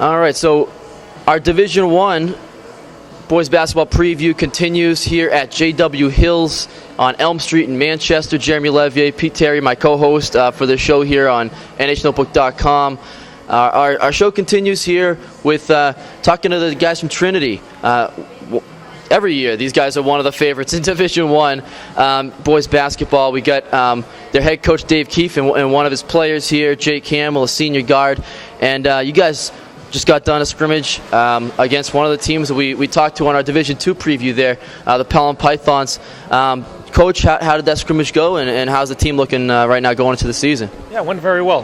All right, so our Division I boys basketball preview continues here at JW Hills on Elm Street in Manchester. Jeremy Levier, Pete Terry, my co-host for the show here on NHNotebook.com. Our show continues here with talking to the guys from Trinity. Every year, these guys are one of the favorites in Division I boys basketball. We got their head coach, Dave Keefe, and one of his players here, Jake Hamill, a senior guard. And you guys just got done a scrimmage against one of the teams that we talked to on our Division II preview there, the Pelham Pythons. Coach, how did that scrimmage go, and how's the team looking right now going into the season? Yeah, it went very well.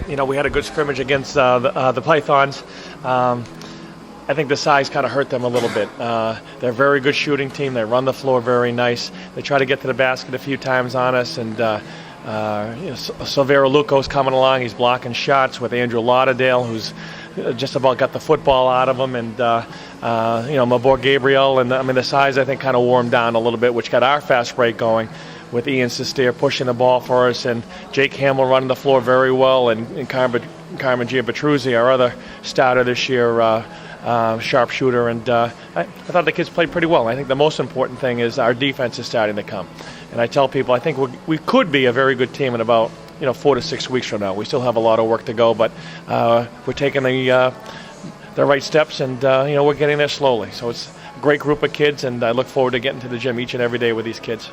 We had a good scrimmage against the Pythons. I think the size kind of hurt them a little bit. They're a very good shooting team. They run the floor very nice. They try to get to the basket a few times on us, and Silvero Luco's coming along. He's blocking shots with Andrew Lauderdale, who's just about got the football out of him, and Mabor Gabriel, and the size I think kind of wore him down a little bit, which got our fast break going with Ian Sestier pushing the ball for us, and Jake Hamill running the floor very well, and Carmen Giapetruzzi, our other starter this year, sharpshooter, and I thought the kids played pretty well. I think the most important thing is our defense is starting to come, and I tell people I think we could be a very good team in about 4 to 6 weeks from now. We still have a lot of work to go, but we're taking the right steps, and we're getting there slowly. So it's a great group of kids, and I look forward to getting to the gym each and every day with these kids.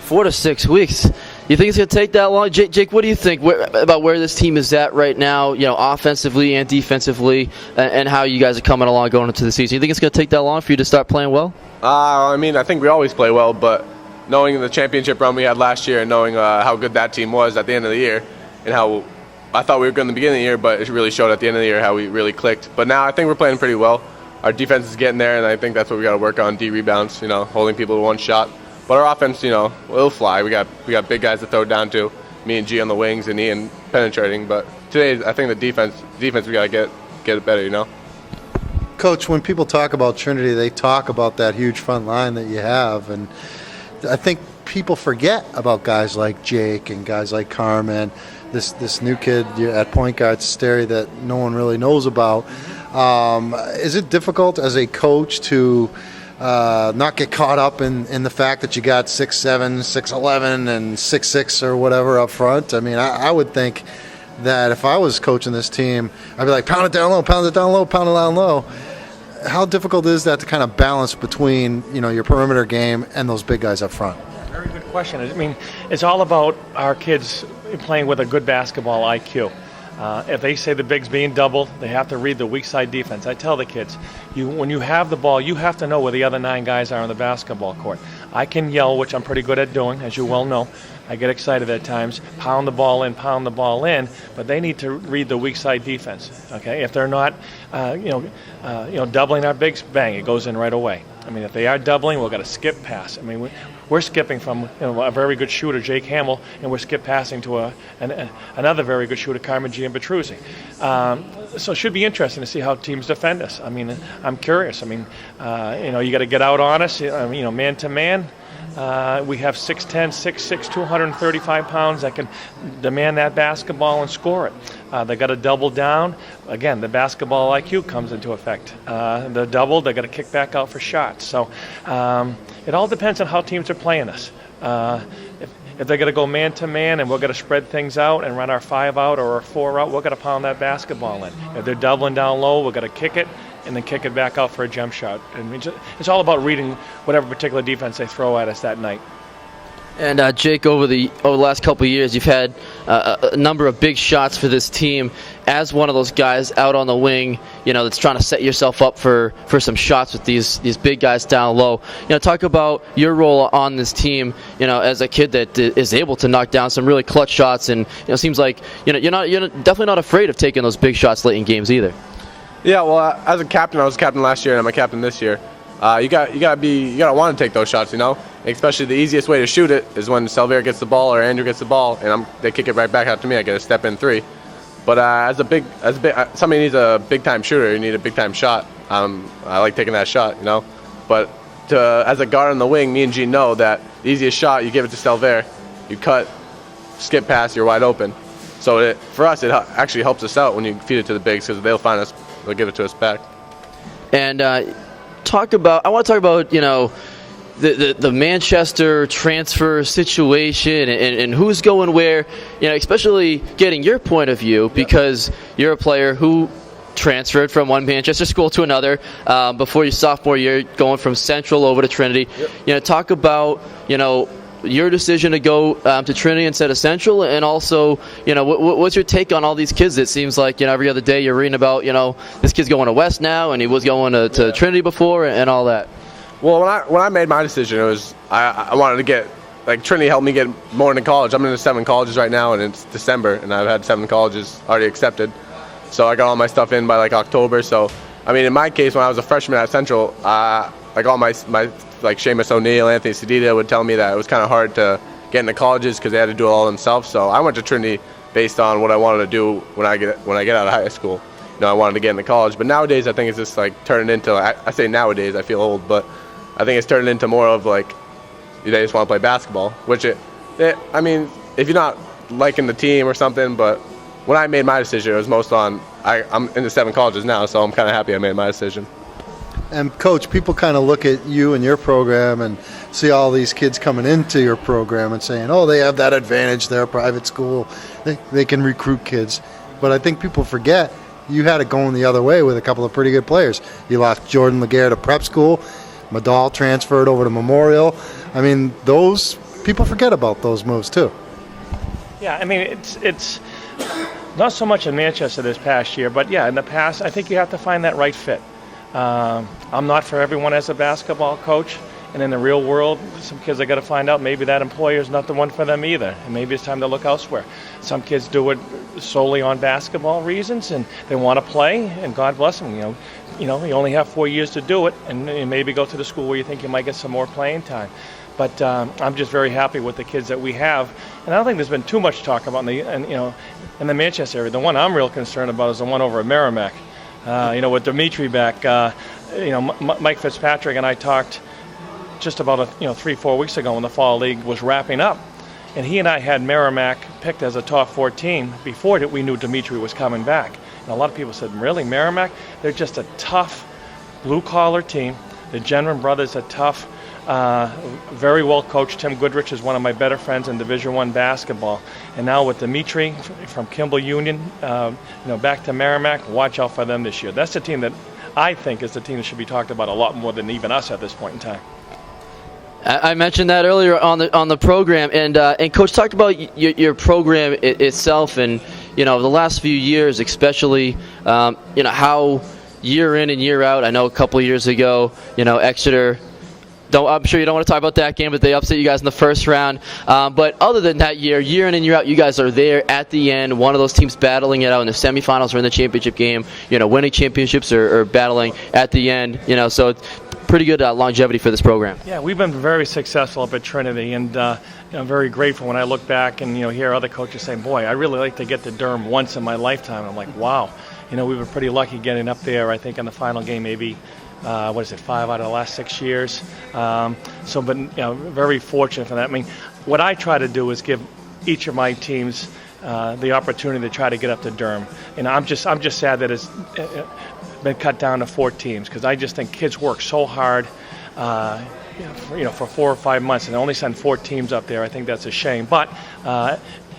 4 to 6 weeks. You think it's going to take that long? Jake, what do you think about where this team is at right now, offensively and defensively, and how you guys are coming along going into the season? You think it's going to take that long for you to start playing well? I think we always play well, but knowing the championship run we had last year and knowing how good that team was at the end of the year, and how I thought we were good in the beginning of the year, but it really showed at the end of the year how we really clicked. But now I think we're playing pretty well. Our defense is getting there, and I think that's what we got to work on, D-rebounds, holding people to one shot. But our offense, will fly. We got big guys to throw it down to. Me and G on the wings, and Ian penetrating. But today, I think the defense we got to get it better. Coach, when people talk about Trinity, they talk about that huge front line that you have, and I think people forget about guys like Jake and guys like Carmen. This new kid at point guard, Steri, that no one really knows about. Is it difficult as a coach to not get caught up in the fact that you got 6'7", 6'11", and 6'6", or whatever up front? I would think that if I was coaching this team, I'd be like, pound it down low, pound it down low, pound it down low. How difficult is that to kind of balance between your perimeter game and those big guys up front? Very good question. It's all about our kids playing with a good basketball IQ. If they say the big's being doubled, they have to read the weak side defense. I tell the kids, when you have the ball, you have to know where the other 9 guys are on the basketball court. I can yell, which I'm pretty good at doing, as you well know. I get excited at times, pound the ball in, but they need to read the weak side defense. Okay, if they're not, doubling our bigs, bang, it goes in right away. If they are doubling, we've got to skip pass. We're skipping from a very good shooter, Jake Hamill, and we're skip passing to another very good shooter, Carmen Giapetruzzi. So it should be interesting to see how teams defend us. I'm curious. You got to get out on us, man to man. We have 6'10", 6'6", 235 pounds that can demand that basketball and score it. They got to double down. Again, the basketball IQ comes into effect. They're doubled. They got to kick back out for shots. So it all depends on how teams are playing us. If they're going to go man to man and we're going to spread things out and run our 5 out or our 4 out, we're going to pound that basketball in. If they're doubling down low, we're going to kick it and then kick it back out for a jump shot. It's all about reading whatever particular defense they throw at us that night. And Jake, over the last couple of years, you've had a number of big shots for this team. As one of those guys out on the wing, that's trying to set yourself up for some shots with these big guys down low. Talk about your role on this team. As a kid that is able to knock down some really clutch shots, and it seems like you're definitely not afraid of taking those big shots late in games either. Yeah, well, as a captain, I was a captain last year, and I'm a captain this year. You gotta want to take those shots, Especially the easiest way to shoot it is when Silvero gets the ball or Andrew gets the ball, and they kick it right back out to me. I get a step in 3. But somebody needs a big time shooter. You need a big time shot. I like taking that shot, But as a guard on the wing, me and Gene know that the easiest shot, you give it to Silvero, you cut, skip pass, you're wide open. So for us, it actually helps us out when you feed it to the bigs because they'll find us they'll give it to us back. And I want to talk about the Manchester transfer situation and who's going where, especially getting your point of view, because you're a player who transferred from one Manchester school to another before your sophomore year, going from Central over to Trinity. Talk about your decision to go to Trinity instead of Central, and also what's your take on all these kids? It seems like every other day you're reading about this kid's going to West now, and he was going to Trinity before, and all that. Well, when I made my decision, it was I wanted to get, Trinity helped me get more into college. I'm in the 7 colleges right now, and it's December, and I've had 7 colleges already accepted. So I got all my stuff in by October. So, in my case, when I was a freshman at Central, all my Seamus O'Neill, Anthony Sedita would tell me that it was kind of hard to get into colleges because they had to do it all themselves. So I went to Trinity based on what I wanted to do when I get out of high school. I wanted to get into college. But nowadays, I think it's just turning into, I say nowadays, I feel old, but I think it's turning into more of they just want to play basketball, which if you're not liking the team or something, but when I made my decision, it was most on, I'm in the 7 colleges now, so I'm kind of happy I made my decision. And Coach, people kind of look at you and your program and see all these kids coming into your program and saying, oh, they have that advantage, they're a private school, they can recruit kids. But I think people forget you had it going the other way with a couple of pretty good players. You lost Jordan Laguerre to prep school, Madal transferred over to Memorial. Those people forget about those moves too. Yeah, it's not so much in Manchester this past year, but yeah, in the past, I think you have to find that right fit. I'm not for everyone as a basketball coach, and in the real world, some kids are going to find out maybe that employer is not the one for them either, and maybe it's time to look elsewhere. Some kids do it solely on basketball reasons, and they want to play, and God bless them. You only have 4 years to do it, and maybe go to the school where you think you might get some more playing time. But I'm just very happy with the kids that we have, and I don't think there's been too much talk about in the Manchester area. The one I'm real concerned about is the one over at Merrimack. With Dimitri back, Mike Fitzpatrick and I talked just about 3-4 weeks ago when the fall league was wrapping up, and he and I had Merrimack picked as a top 4 team before we knew Dimitri was coming back. And a lot of people said, really, Merrimack? They're just a tough blue-collar team. The Genron brothers are tough. Very well coached. Tim Goodrich is one of my better friends in Division I basketball. And now with Dimitri from Kimball Union, back to Merrimack, watch out for them this year. That's the team that I think is the team that should be talked about a lot more than even us at this point in time. I mentioned that earlier on the program, and Coach talked about your program itself, and the last few years, especially how year in and year out. I know a couple of years ago, Exeter. I'm sure you don't want to talk about that game, but they upset you guys in the first round. But other than that year in and year out, you guys are there at the end, one of those teams battling it out in the semifinals or in the championship game, winning championships or battling at the end. So it's pretty good longevity for this program. Yeah, we've been very successful up at Trinity, and I'm very grateful when I look back and hear other coaches saying, boy, I really like to get to Durham once in my lifetime. I'm like, wow. We've been pretty lucky getting up there, I think, in the final game maybe 5 out of the last 6 years. Very fortunate for that. What I try to do is give each of my teams the opportunity to try to get up to Durham. I'm just sad that it's been cut down to 4 teams, because I just think kids work so hard, for 4 or 5 months, and they only send 4 teams up there. I think that's a shame. But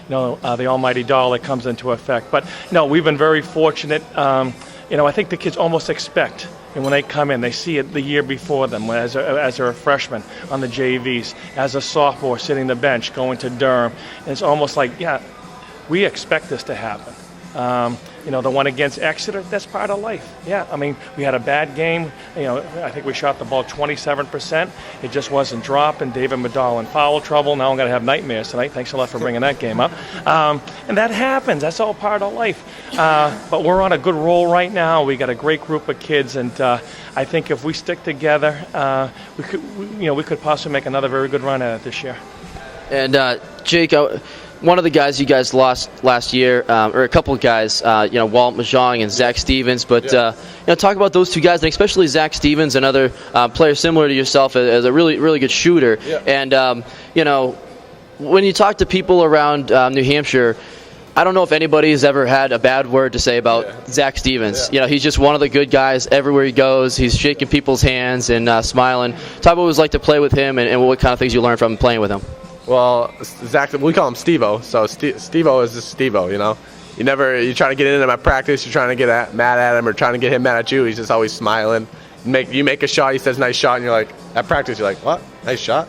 the almighty dollar comes into effect. But we've been very fortunate. I think the kids almost expect. And when they come in, they see it the year before them as they're a freshman on the JVs, as a sophomore sitting the bench, going to Durham. And it's almost like, yeah, we expect this to happen. The one against Exeter, that's part of life. Yeah, we had a bad game. I think we shot the ball 27%. It just wasn't dropping. David Madal in foul trouble. Now I'm going to have nightmares tonight. Thanks a lot for bringing that game up. And that happens. That's all part of life. But we're on a good roll right now. We got a great group of kids, and I think if we stick together, we could possibly make another very good run at it this year. And Jake, one of the guys you guys lost last year, or a couple of guys, Walt Mahjong and Zach Stevens, but talk about those 2 guys, and especially Zach Stevens, another player similar to yourself as a really, really good shooter. Yeah. And when you talk to people around New Hampshire, I don't know if anybody has ever had a bad word to say about Zach Stevens. He's just one of the good guys everywhere he goes. He's shaking people's hands and smiling. Talk about what it was like to play with him and what kind of things you learned from playing with him. Well, Zach, we call him Steve-O. So Steve-O is just Steve-O, You're trying to get into him at practice, you're trying to get mad at him or trying to get him mad at you. He's just always smiling. You make a shot, he says nice shot, and you're like, at practice, you're like, what? Nice shot?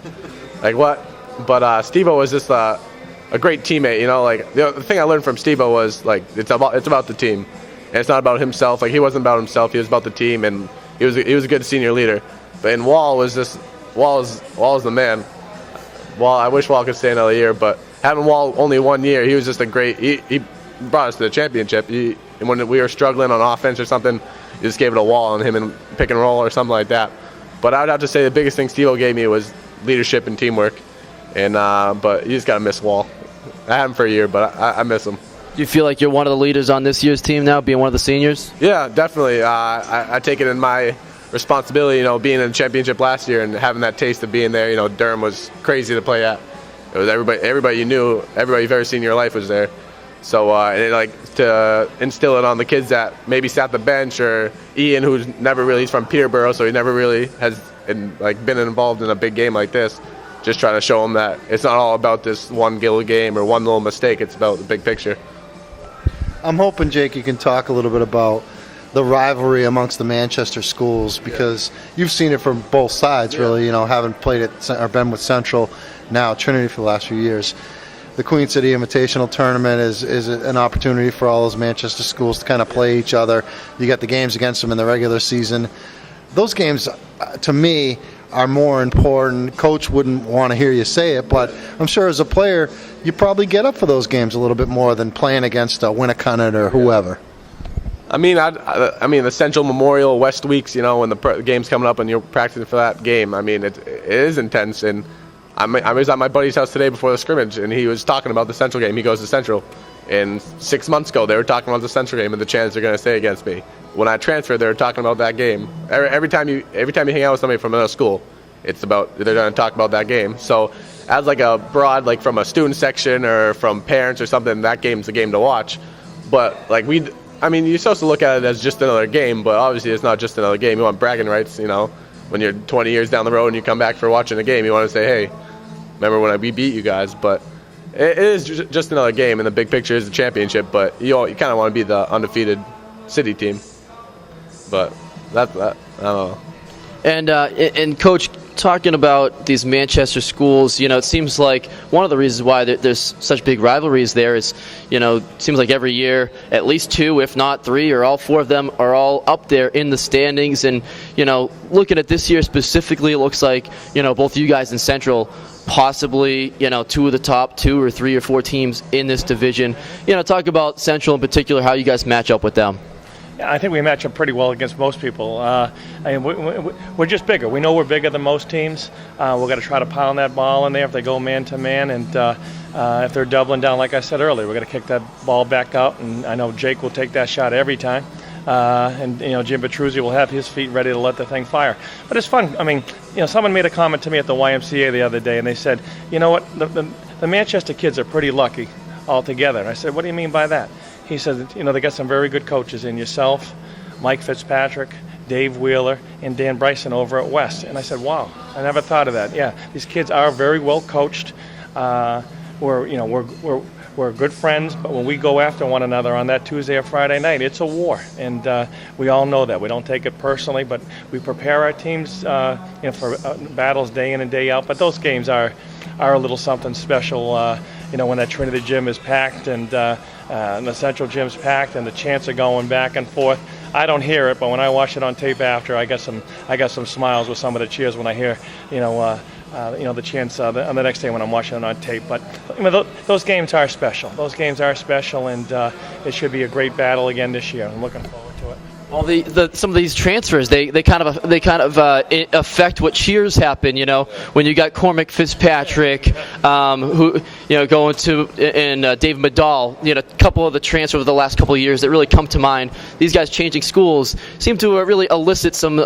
Like, what? But Steve-O was just a great teammate, Like, the thing I learned from Steve-O was, like, it's about the team. And it's not about himself. Like, he wasn't about himself, he was about the team, and he was a good senior leader. But Wall is the man. Wall, I wish Wall could stay another year, but having Wall only 1 year, he was just he brought us to the championship. And when we were struggling on offense or something, he just gave it a Wall on him and pick and roll or something like that. But I would have to say the biggest thing Steve-O gave me was leadership and teamwork. And but you just got to miss Wall. I had him for a year, but I miss him. Do you feel like you're one of the leaders on this year's team now, being one of the seniors? Yeah, definitely. I take it in my responsibility, being in the championship last year and having that taste of being there. Durham was crazy to play at. It was everybody you knew, everybody you've ever seen in your life was there. So to instill it on the kids that maybe sat the bench, or Ian, he's from Peterborough, so he never really has been involved in a big game like this. Just trying to show them that it's not all about this one little game or one little mistake. It's about the big picture. I'm hoping, Jake, you can talk a little bit about the rivalry amongst the Manchester schools, because you've seen it from both sides, really, having played at or been with Central, now Trinity for the last few years. The Queen City Invitational Tournament is an opportunity for all those Manchester schools to kind of play each other. You got the games against them in the regular season. Those games, to me, are more important. Coach wouldn't want to hear you say it, but I'm sure as a player, you probably get up for those games a little bit more than playing against Winnicott or whoever. I mean, the Central Memorial West Weeks, when the game's coming up and you're practicing for that game, I mean, it is intense. And I was at my buddy's house today before the scrimmage, and he was talking about the Central game. He goes to Central. And 6 months ago, they were talking about the Central game and the chance they're going to stay against me. When I transferred, they were talking about that game. Every time you hang out with somebody from another school, they're going to talk about that game. So as like a broad, from a student section or from parents or something, that game's a game to watch. But you're supposed to look at it as just another game, but obviously it's not just another game. You want bragging rights, when you're 20 years down the road and you come back for watching a game, you want to say, hey, remember when we beat you guys? But it is just another game, and the big picture is the championship, but you kind of want to be the undefeated city team. But I don't know. And Coach, talking about these Manchester schools, it seems like one of the reasons why there's such big rivalries there is, it seems like every year at least 2, if not 3, or all 4 of them are all up there in the standings. And, looking at this year specifically, it looks like, both you guys in Central possibly, 2 of the top 2 or 3 or 4 teams in this division. Talk about Central in particular, how you guys match up with them. Yeah, I think we match up pretty well against most people. We're just bigger. We know we're bigger than most teams. We're going to try to pound that ball in there if they go man-to-man. And if they're doubling down, like I said earlier, we're going to kick that ball back out. And I know Jake will take that shot every time. And Jim Petruzzi will have his feet ready to let the thing fire. But it's fun. Someone made a comment to me at the YMCA the other day, and they said, you know what, the Manchester kids are pretty lucky altogether. And I said, what do you mean by that? He said, they got some very good coaches in yourself, Mike Fitzpatrick, Dave Wheeler, and Dan Bryson over at West. And I said, wow, I never thought of that. Yeah, these kids are very well coached. We're good friends, but when we go after one another on that Tuesday or Friday night, it's a war. And we all know that. We don't take it personally, but we prepare our teams for battles day in and day out. But those games are a little something special, when that Trinity gym is packed and the Central gym's packed and the chants are going back and forth. I don't hear it, but when I watch it on tape after, I got some smiles with some of the cheers when I hear, the chants on the next day when I'm watching it on tape. But those games are special. Those games are special, and it should be a great battle again this year. I'm looking forward to it. Well, some of these transfers, they kind of affect what cheers happen. When you got Cormac Fitzpatrick, who going to, and Dave Medall. A couple of the transfers over the last couple of years that really come to mind. These guys changing schools seem to really elicit some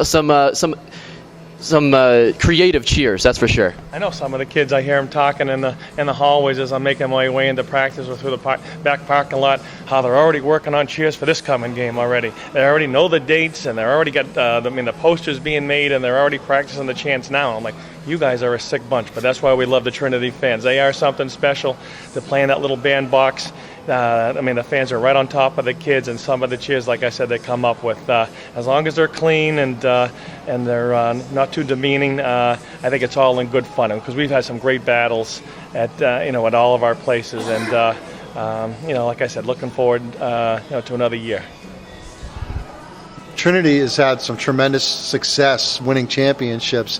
creative cheers, that's for sure. I know some of the kids. I hear them talking in the hallways as I'm making my way into practice or through the back parking lot. How they're already working on cheers for this coming game already. They already know the dates, and they're already got the posters being made, and they're already practicing the chants now. I'm like, you guys are a sick bunch, but that's why we love the Trinity fans. They are something special. They're playing that little bandbox. The fans are right on top of the kids, and some of the cheers, like I said, they come up with. As long as they're clean and they're not too demeaning, I think it's all in good fun. Because we've had some great battles at all of our places, and like I said, looking forward to another year. Trinity has had some tremendous success winning championships.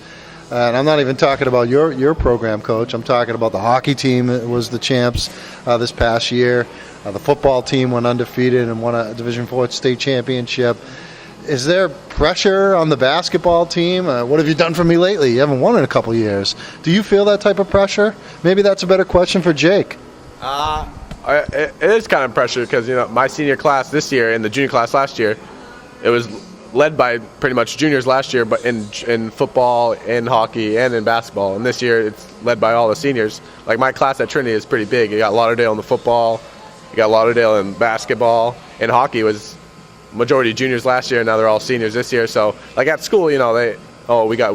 And I'm not even talking about your program, Coach. I'm talking about the hockey team that was the champs this past year. The football team went undefeated and won a Division IV state championship. Is there pressure on the basketball team? What have you done for me lately? You haven't won in a couple years. Do you feel that type of pressure? Maybe that's a better question for Jake. It is kind of pressure because my senior class this year and the junior class last year, it was led by pretty much juniors last year, but in football, in hockey, and in basketball. And this year, it's led by all the seniors. Like my class at Trinity is pretty big. You got Lauderdale in the football, you got Lauderdale in basketball, and hockey was majority juniors last year, and now they're all seniors this year. So like at school, we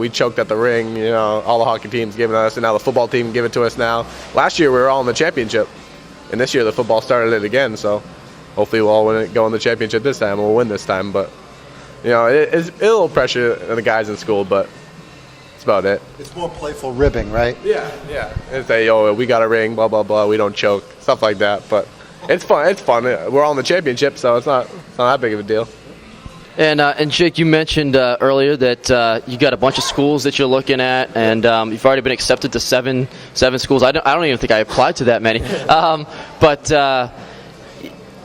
choked at the ring. All the hockey teams giving us, and now the football team give it to us now. Last year we were all in the championship, and this year the football started it again. So hopefully we'll all go in the championship this time. We'll win this time, but. It's a little pressure on the guys in school, but that's about it. It's more playful ribbing, right? Yeah. And say, we got a ring, blah, blah, blah, we don't choke, stuff like that. But it's fun. We're all in the championship, so it's not that big of a deal. And Jake, you mentioned earlier that you got a bunch of schools that you're looking at, and you've already been accepted to seven schools. I don't even think I applied to that many.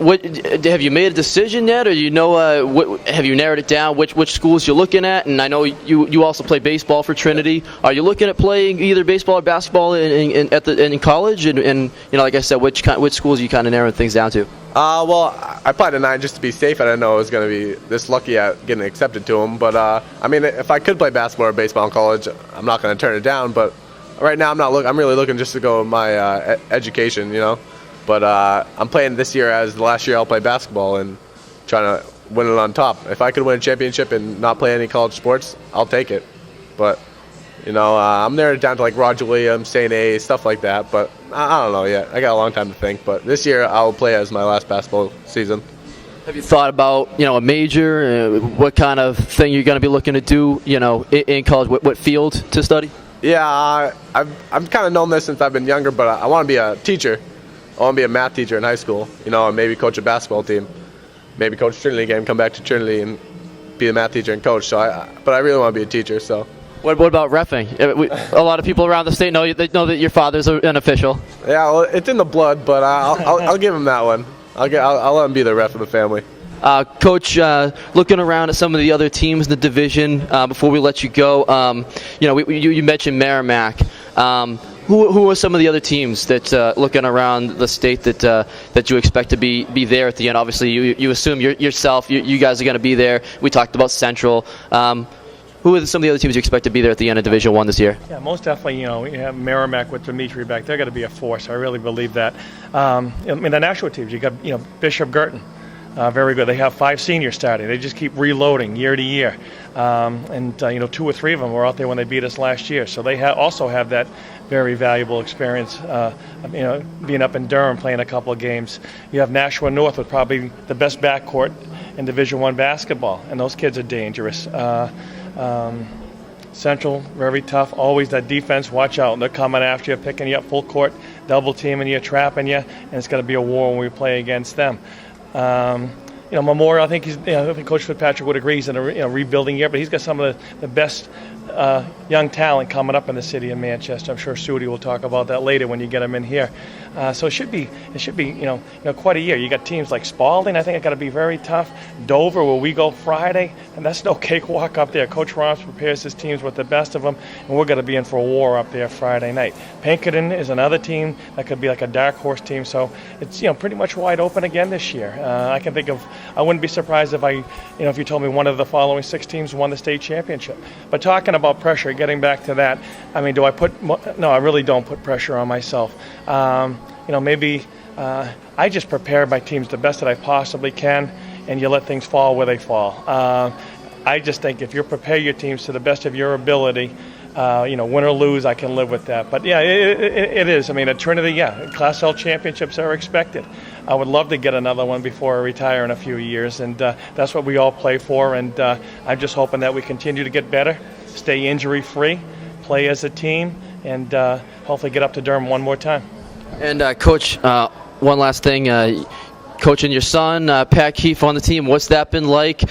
Have you made a decision yet, or have you narrowed it down which schools you're looking at? And I know you also play baseball for Trinity. Are you looking at playing either baseball or basketball in college? And like I said, which schools are you kind of narrowing things down to? Well, I applied to 9 just to be safe. I didn't know I was going to be this lucky at getting accepted to them. But if I could play basketball or baseball in college, I'm not going to turn it down. But right now, I'm really looking just to go my education. But I'm playing this year as the last year I'll play basketball and trying to win it on top. If I could win a championship and not play any college sports, I'll take it. But, I'm narrowed down to like Roger Williams, St. A, stuff like that. But I don't know yet. I got a long time to think. But this year I'll play as my last basketball season. Have you thought about, a major, what kind of thing you're going to be looking to do, in college, what field to study? Yeah, I've kind of known this since I've been younger, but I want to be a teacher. I want to be a math teacher in high school, and maybe coach a basketball team, maybe coach a Trinity game, come back to Trinity and be a math teacher and coach. But I really want to be a teacher. So. What about reffing? A lot of people around the state know that your father's an official. Yeah, well, it's in the blood, but I'll give him that one. I'll let him be the ref of the family. Coach, looking around at some of the other teams in the division before we let you go, you mentioned Merrimack. Who are some of the other teams that, looking around the state, that you expect to be there at the end? Obviously, you assume yourself, you guys are going to be there. We talked about Central. Who are some of the other teams you expect to be there at the end of Division I this year? Yeah, most definitely. We have Merrimack with Dimitri back. They're going to be a force. I really believe that. The national teams, you got Bishop Girton. Very good. They have 5 seniors starting. They just keep reloading year to year. 2 or 3 of them were out there when they beat us last year. So they also have that very valuable experience, being up in Durham playing a couple of games. You have Nashua North with probably the best backcourt in Division I basketball, and those kids are dangerous. Central, very tough. Always that defense. Watch out. They're coming after you, picking you up full court, double teaming you, trapping you, and it's going to be a war when we play against them. Memorial, I think Coach Fitzpatrick would agree he's in a rebuilding year, but he's got some of the best young talent coming up in the city of Manchester. I'm sure Sudi will talk about that later when you get him in here. So it should be quite a year. You got teams like Spalding. I think it's got to be very tough. Dover, where we go Friday, and that's no cakewalk up there. Coach Ross prepares his teams with the best of them, and we're going to be in for a war up there Friday night. Pinkerton is another team that could be like a dark horse team. So it's pretty much wide open again this year. I wouldn't be surprised if you told me one of the following 6 teams won the state championship. But talking talking about pressure, getting back to that, I mean, no, I really don't put pressure on myself. Maybe I just prepare my teams the best that I possibly can, and you let things fall where they fall. I just think if you prepare your teams to the best of your ability, win or lose, I can live with that. But yeah, it is. I mean, at Trinity, Class L championships are expected. I would love to get another one before I retire in a few years, and that's what we all play for. And I'm just hoping that we continue to get better, stay injury-free, play as a team, and hopefully get up to Durham one more time. And Coach, one last thing. Coaching your son, Pat Keefe, on the team, what's that been like?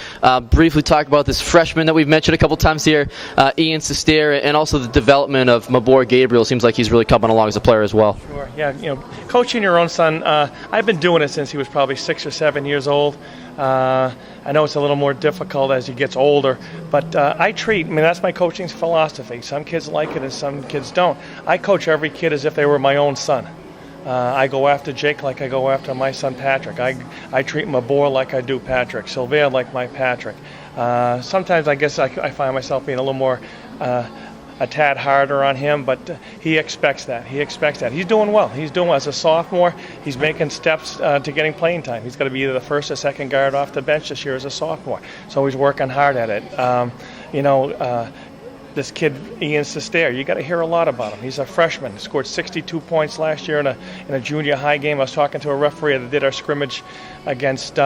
Briefly talk about this freshman that we've mentioned a couple times here, Ian Sestair, and also the development of Mabor Gabriel. Seems like he's really coming along as a player as well. Sure, yeah. Coaching your own son, I've been doing it since he was probably 6 or 7 years old. I know it's a little more difficult as he gets older, but that's my coaching philosophy. Some kids like it and some kids don't. I coach every kid as if they were my own son. I go after Jake like I go after my son Patrick. I treat Mabor like I do Patrick. Sylvain like my Patrick. Sometimes I guess I find myself being a little more a tad harder on him, but he expects that. He's doing well. As a sophomore. He's making steps to getting playing time. He's got to be either the first or second guard off the bench this year as a sophomore. So he's working hard at it. This kid, Ian Sestair, you got to hear a lot about him. He's a freshman. He scored 62 points last year in a junior high game. I was talking to a referee that did our scrimmage against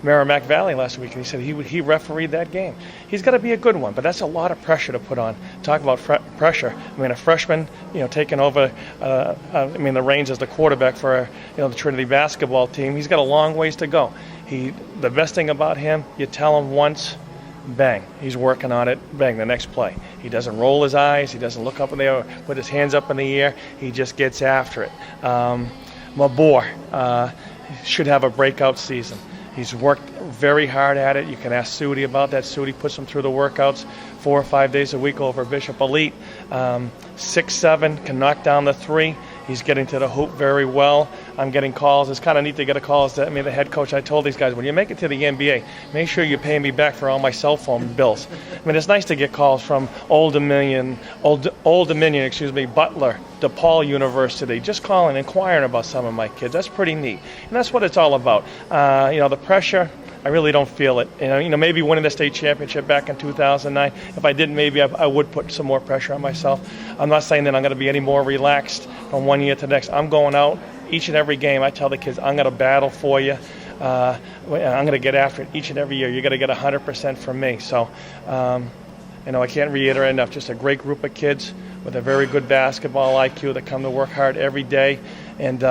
Merrimack Valley last week, and he said he refereed that game. He's got to be a good one, but that's a lot of pressure to put on. Talk about pressure. I mean, a freshman, taking over, the reins as the quarterback for the Trinity basketball team. He's got a long ways to go. The best thing about him, you tell him once, bang, he's working on it, bang, the next play. He doesn't roll his eyes, he doesn't look up in the air, put his hands up in the air, he just gets after it. Mabor should have a breakout season. He's worked very hard at it. You can ask Sudi about that. Sudi puts him through the workouts 4 or 5 days a week over Bishop Elite. 6'7", can knock down the three. He's getting to the hoop very well. I'm getting calls. It's kind of neat to get a call. The head coach, I told these guys, when you make it to the NBA, make sure you pay me back for all my cell phone bills. It's nice to get calls from Old Dominion, Butler, DePaul University, just calling, inquiring about some of my kids. That's pretty neat. And that's what it's all about. The pressure, I really don't feel it. Maybe winning the state championship back in 2009. If I didn't, maybe I would put some more pressure on myself. I'm not saying that I'm going to be any more relaxed from one year to the next. I'm going out each and every game. I tell the kids, I'm going to battle for you. I'm going to get after it each and every year. You're going to get 100% from me. So, I can't reiterate enough. Just a great group of kids with a very good basketball IQ that come to work hard every day, and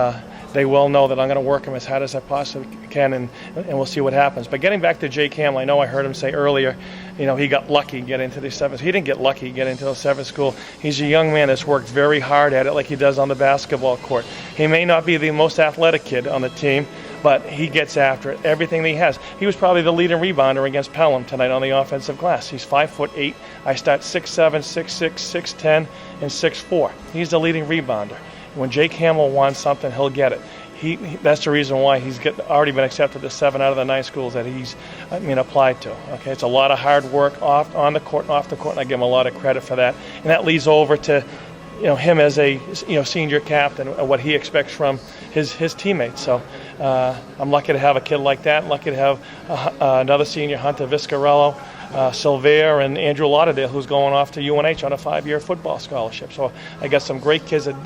they well know that I'm going to work them as hard as I possibly can, and we'll see what happens. But getting back to Jake Hamill, I know I heard him say earlier, he got lucky getting into the seventh. He didn't get lucky getting into the seventh school. He's a young man that's worked very hard at it like he does on the basketball court. He may not be the most athletic kid on the team, but he gets after it, everything that he has. He was probably the leading rebounder against Pelham tonight on the offensive glass. He's 5'8". I start 6'7", 6'6", 6'10", and 6'4". He's the leading rebounder. When Jake Hamill wants something, he'll get it. That's the reason why he's already been accepted to 7 out of the 9 schools that he's applied to. Okay, it's a lot of hard work on the court and off the court, and I give him a lot of credit for that. And that leads over to him as a senior captain and what he expects from his teammates. So I'm lucky to have a kid like that. Lucky to have another senior, Hunter Viscarello, Silver, and Andrew Lauderdale, who's going off to UNH on a 5-year football scholarship. So I got some great kids that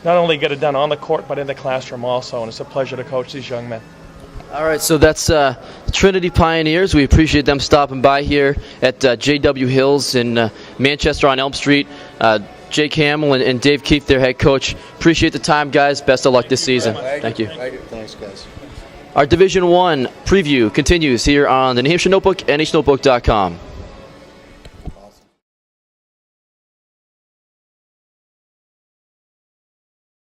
not only get it done on the court, but in the classroom also, and it's a pleasure to coach these young men. All right, so that's Trinity Pioneers. We appreciate them stopping by here at JW Hills in Manchester on Elm Street. Jake Hamill and Dave Keefe, their head coach. Appreciate the time, guys. Best of luck this season. Thank you. Thanks, guys. Our Division I preview continues here on the New Hampshire Notebook, NHNotebook.com.